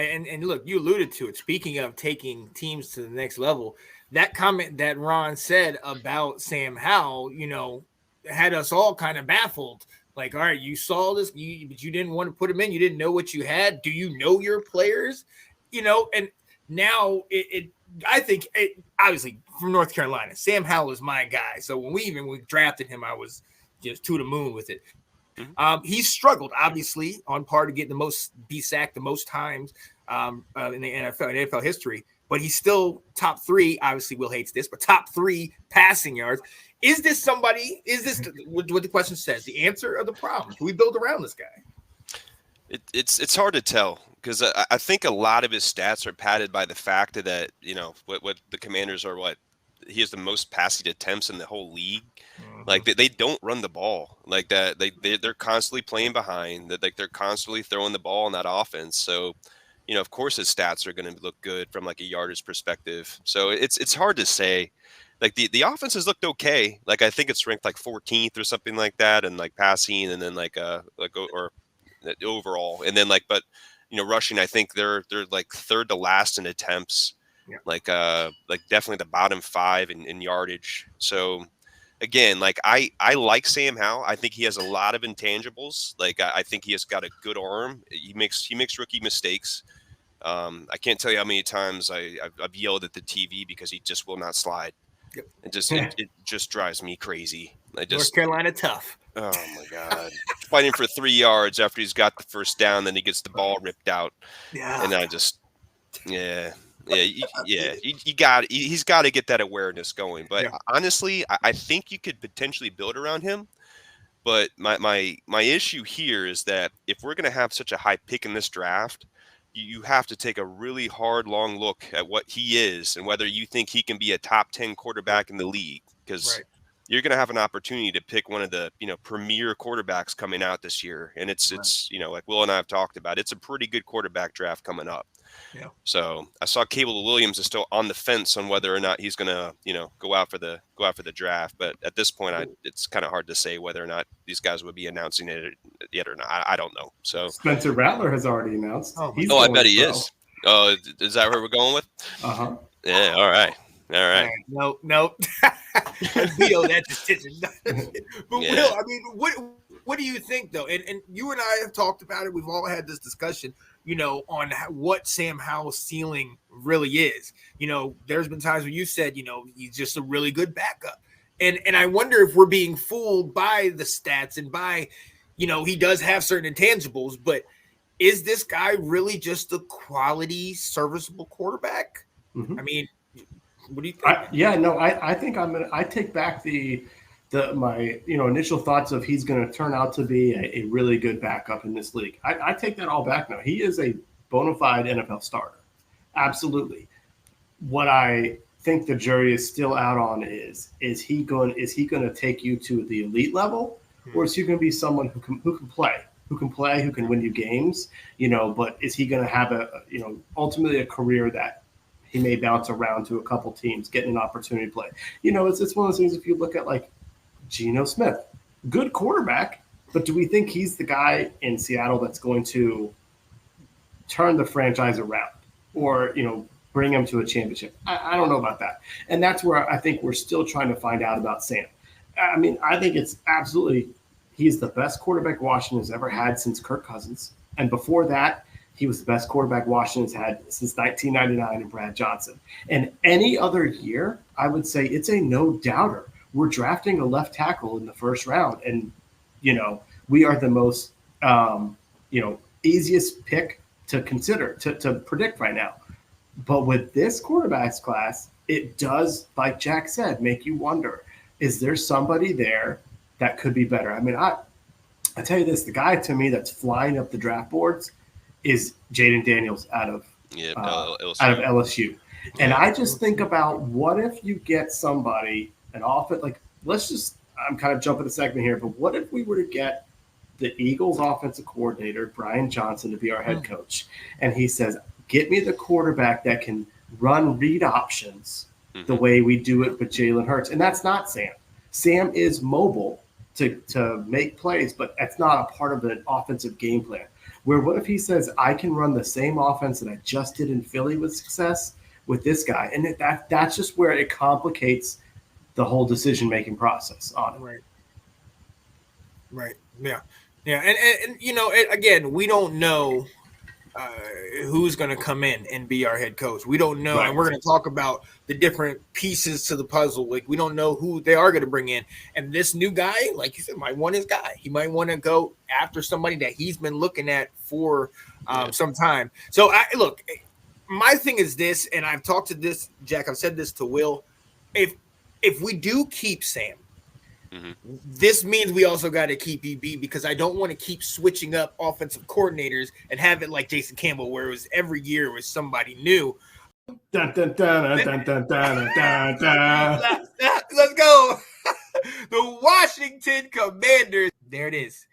And look, you alluded to it. Speaking of taking teams to the next level, that comment that Ron said about Sam Howell, had us all kind of baffled. Like, all right, you saw this, but you didn't want to put him in. You didn't know what you had. Do you know your players? And now I think obviously from North Carolina, Sam Howell is my guy. So when we drafted him, I was just to the moon with it. He's struggled, obviously, on par to get be sacked the most times in the NFL history. But he's still top 3. Obviously, Will hates this, but top 3 passing yards. Is this somebody? Is this what the question says? The answer or the problem? Do we build around this guy? It's hard to tell because I think a lot of his stats are padded by the fact that what the Commanders are he has the most passing attempts in the whole league. Like they don't run the ball like that. They're constantly playing behind. That they're constantly throwing the ball in that offense. So, of course his stats are going to look good from like a yardage perspective. So it's hard to say. Like the offense has looked okay. Like I think it's ranked like 14th or something like that, and like passing, and then or overall, and then but rushing. I think they're like 3rd to last in attempts. Yeah. Like definitely the bottom 5 in yardage. So again, like I like Sam Howell. I think he has a lot of intangibles. Like I think he has got a good arm. He makes rookie mistakes. I can't tell you how many times I've yelled at the TV because he just will not slide. Yep. It just drives me crazy. North Carolina tough. Oh my God! Fighting for 3 yards after he's got the first down, then he gets the ball ripped out. Yeah. And I just he's got to get that awareness going. But honestly, I think you could potentially build around him. But my issue here is that if we're going to have such a high pick in this draft, you have to take a really hard, long look at what he is and whether you think he can be a top 10 quarterback in the league. Because you're going to have an opportunity to pick one of the premier quarterbacks coming out this year, and it's like Will and I have talked about, it's a pretty good quarterback draft coming up. Yeah. So I saw Caleb Williams is still on the fence on whether or not he's going to go out for the draft, but at this point it's kind of hard to say whether or not these guys would be announcing it yet or not. I don't know. So Spencer Rattler has already announced. I bet he is. Oh, is that where we're going with? Yeah. All right. No. Veto that decision. But Yeah. Will, I mean, what do you think though? And you and I have talked about it. We've all had this discussion, on what Sam Howell's ceiling really is. There's been times where you said, he's just a really good backup. And I wonder if we're being fooled by the stats and by, he does have certain intangibles, but is this guy really just a quality, serviceable quarterback? Mm-hmm. I mean, what do you think? I think I take back my initial thoughts of he's going to turn out to be a really good backup in this league. I take that all back now. He is a bona fide NFL starter. Absolutely. What I think the jury is still out on is he going to take you to the elite level, or is he going to be someone who can play, who can win you games, but is he going to have ultimately a career that he may bounce around to a couple teams, getting an opportunity to play. It's one of those things. If you look at like Geno Smith, good quarterback, but do we think he's the guy in Seattle that's going to turn the franchise around or, bring him to a championship? I don't know about that. And that's where I think we're still trying to find out about Sam. I mean, I think it's absolutely, he's the best quarterback Washington has ever had since Kirk Cousins. And before that, he was the best quarterback Washington's had since 1999 and Brad Johnson. And any other year, I would say it's a no-doubter. We're drafting a left tackle in the first round, and, we are the most, easiest pick to consider, to predict right now. But with this quarterback's class, it does, like Jack said, make you wonder, is there somebody there that could be better? I mean, I tell you this, the guy to me that's flying up the draft boards is Jaden Daniels out of LSU. And I just think about, what if you get somebody, an offense, like, I'm kind of jumping a segment here, but what if we were to get the Eagles offensive coordinator, Brian Johnson, to be our head coach, and he says, get me the quarterback that can run read options the way we do it with Jalen Hurts. And that's not Sam. Sam is mobile to make plays, but that's not a part of an offensive game plan. Where what if he says, I can run the same offense that I just did in Philly with success with this guy? And that's just where it complicates the whole decision-making process on it. Right. Yeah. Yeah. And you know, again, we don't know who's going to come in and be our head coach. We don't know. Right. And we're going to talk about the different pieces to the puzzle. Like, we don't know who they are going to bring in. And this new guy, like you said, might want his guy. He might want to go after somebody that he's been looking at for some time. So, look, my thing is this, and I've talked to this, Jack, I've said this to Will. If we do keep Sam, this means we also got to keep EB, because I don't want to keep switching up offensive coordinators and have it like Jason Campbell, where it was every year it was somebody new. Dun, dun, dun, dun, dun, dun, dun, dun. Let's go. The Washington Commanders. There it is.